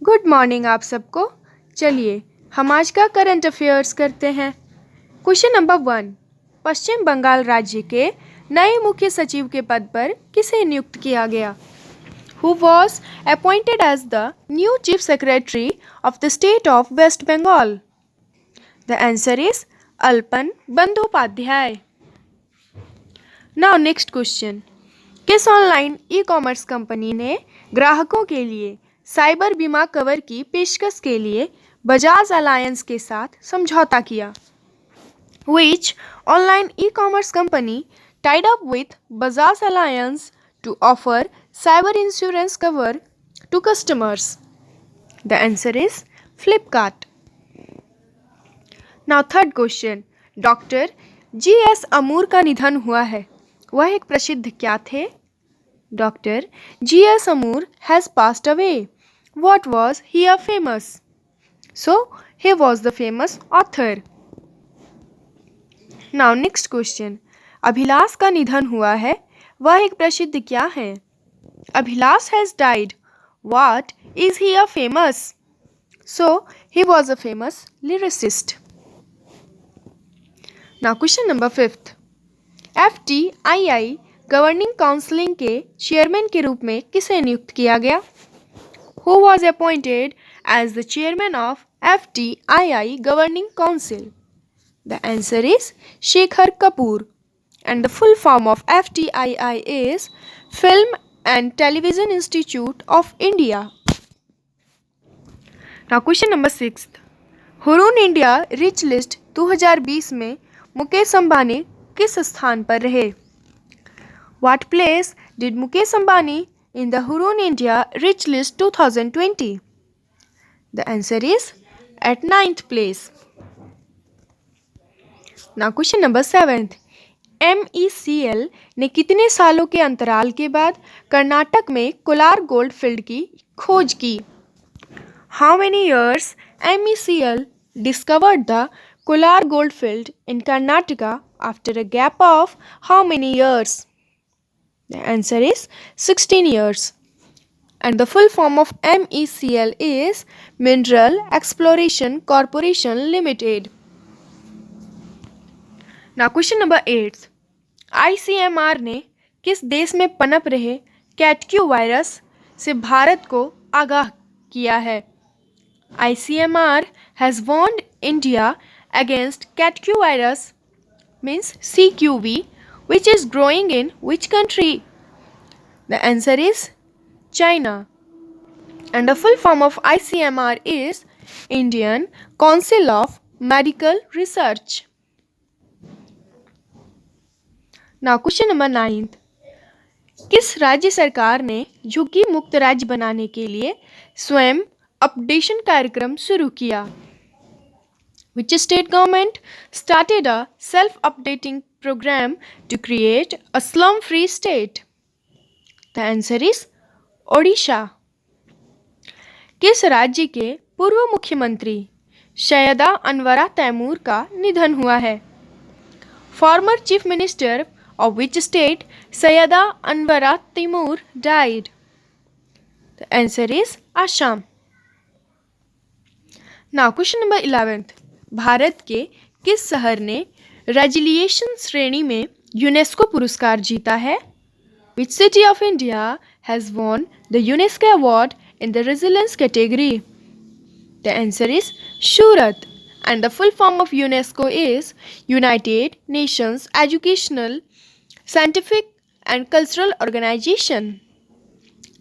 Good morning आप सबको। चलिए हम आज का करंट अफेयर्स करते हैं। क्वेश्चन नंबर 1, पश्चिम बंगाल राज्य के नए मुख्य सचिव के पद पर किसे नियुक्त किया गया? Who was appointed as the new chief secretary of the state of West Bengal? The answer is Alapan Bandyopadhyay. Now next question, किस ऑनलाइन ई कॉमर्स कंपनी ने ग्राहकों के लिए साइबर बीमा कवर की पेशकश के लिए बजाज अलायंस के साथ समझौता किया? Which online e-commerce company tied up with Bajaj Alliance to offer cyber insurance cover to customers? The answer is Flipkart. Now third question, doctor G.S. अमूर का निधन हुआ है। वह एक प्रसिद्ध क्या थे? Doctor G.S. अमूर has passed away. What was he a famous? So he was the famous author. Now next question, Abhilash का निधन हुआ है। वह एक प्रसिद्ध क्या है? Abhilash has died. What is he a famous? So he was a famous lyricist. Now question number 5th, FTII governing counselling के चेयरमैन के रूप में किसे नियुक्त किया गया? Who was appointed as the chairman of FTII Governing Council? The answer is Shekhar Kapoor, and the full form of FTII is Film and Television Institute of India. Now question number 6, Hurun India rich list 2020 में मुकेश अंबानी किस स्थान पर रहे? What place did Mukesh Ambani in the Hurun India Rich List 2020? The answer is at 9th place. Now question number 7th, MECL ने कितने सालों के अंतराल के बाद कर्नाटक में कोलार गोल्ड फील्ड की खोज की? How many years MECL discovered the Kolar gold field in Karnataka after a gap of how many years? The answer is 16 years, and the full form of MECL is Mineral Exploration Corporation Limited. Now question number 8, ICMR ने किस देश में पनप रहे कैटक्यू virus से भारत को आगाह किया है? ICMR has warned India against catQ virus means CQV, which is growing in which country? The answer is China, and the full form of ICMR is Indian Council of Medical Research. Now question number 9th, किस राज्य सरकार ने झुग्गी मुक्त राज्य बनाने के लिए स्वयं अपडेशन कार्यक्रम शुरू किया? Which state government started a self-updating program to create a slum-free state? The answer is Odisha. किस राज्य के पूर्व मुख्यमंत्री सैयदा अनवरा तैमूर का निधन हुआ है? Former Chief Minister of which state Sayyada Anwara Taimur died? The answer is Assam. Now question number 11th, Bharat के किस शहर ने रेजिलिएशन श्रेणी में यूनेस्को पुरस्कार जीता है? Which city of India has won the UNESCO award in the resilience category? The answer is Surat, and the full form of UNESCO is United Nations Educational, Scientific and Cultural Organization.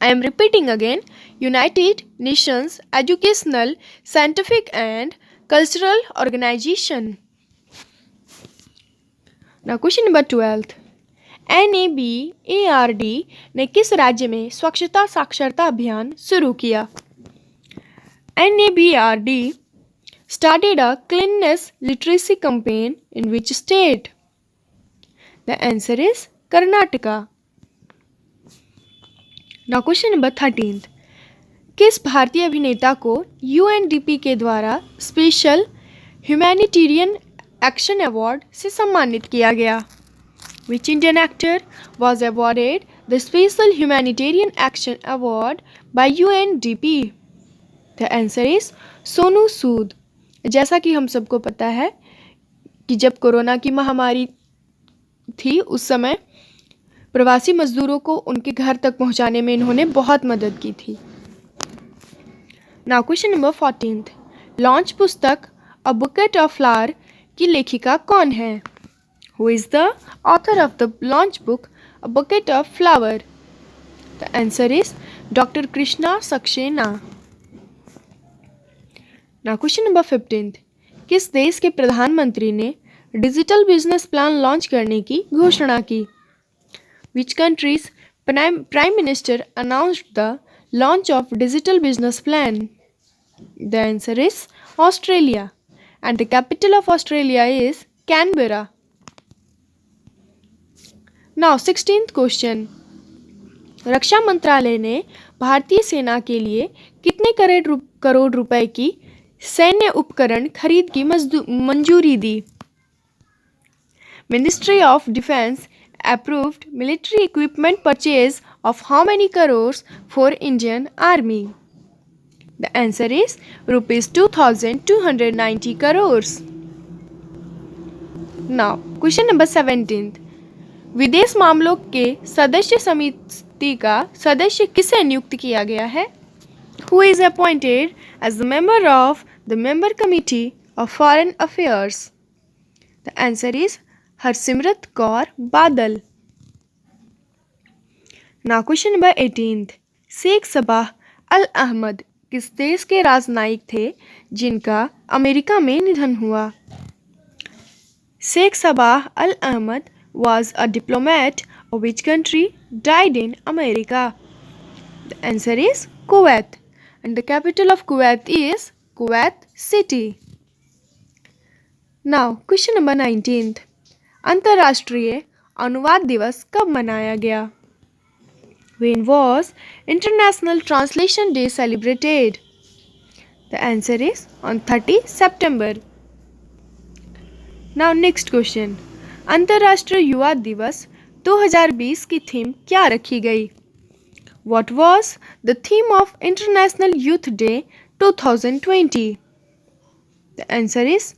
I am repeating again, United Nations Educational, Scientific and Cultural Organization. Now question number 12th, NABARD ने किस राज्य में स्वच्छता साक्षरता अभियान शुरू किया? NABARD started a cleanliness literacy campaign in which state? The answer is Karnataka. Now question number 13th, किस भारतीय अभिनेता को UNDP के द्वारा स्पेशल ह्यूमैनिटेरियन एक्शन अवार्ड से सम्मानित किया गया? Which Indian actor was awarded the Special Humanitarian Action Award by UNDP? The answer is Sonu Sood. जैसा कि हम सबको पता है कि जब कोरोना की महामारी थी उस समय प्रवासी मजदूरों को उनके घर तक पहुंचाने में इन्होंने बहुत मदद की थी। Now question number 14th, launch पुस्तक अ बुकेट ऑफ फ्लावर की लेखिका कौन है? Who is the author of the launch book a bouquet of flower? The answer is doctor Krishna Saxena. Now question number 15th, किस देश के प्रधानमंत्री ने डिजिटल बिजनेस प्लान लॉन्च करने की घोषणा की? Which country's prime minister announced the launch of digital business plan? The answer is Australia, and the capital of Australia is Canberra. Now 16th question, रक्षा मंत्रालय ने भारतीय सेना के लिए कितने करोड़ रुपए की सैन्य उपकरण खरीद की मंजूरी दी? Ministry of Defense approved military equipment purchase of how many crores for Indian Army? The answer is rupees 2,290 crores. Now, question number 17th. विदेश मामलों के सदस्य समिति का सदस्य किसे नियुक्त किया गया है? Who is appointed as the member of the member committee of foreign affairs? The answer is Harsimrat Kaur Badal. Now question number 18th, Sheikh Sabah Al Ahmad किस देश के राजनयिक थे जिनका अमेरिका में निधन हुआ? Sheikh Sabah Al Ahmad was a diplomat of which country died in America? The answer is Kuwait, and the capital of Kuwait is Kuwait City. Now question number 19th, अंतर्राष्ट्रीय अनुवाद दिवस कब मनाया गया? When was International Translation Day celebrated? The answer is on 30 September. Now next question, अंतर्राष्ट्रीय युवा दिवस 2020 की थीम क्या रखी गई? What was the theme of International Youth Day 2020? The answer is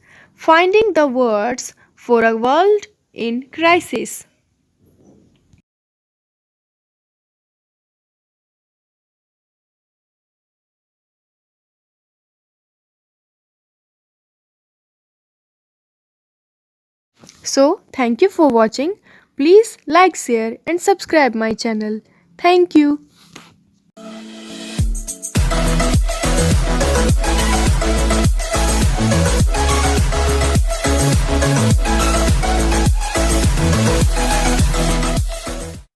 finding the words for a world in crisis. So, thank you for watching. Please like, share and subscribe my channel. Thank you.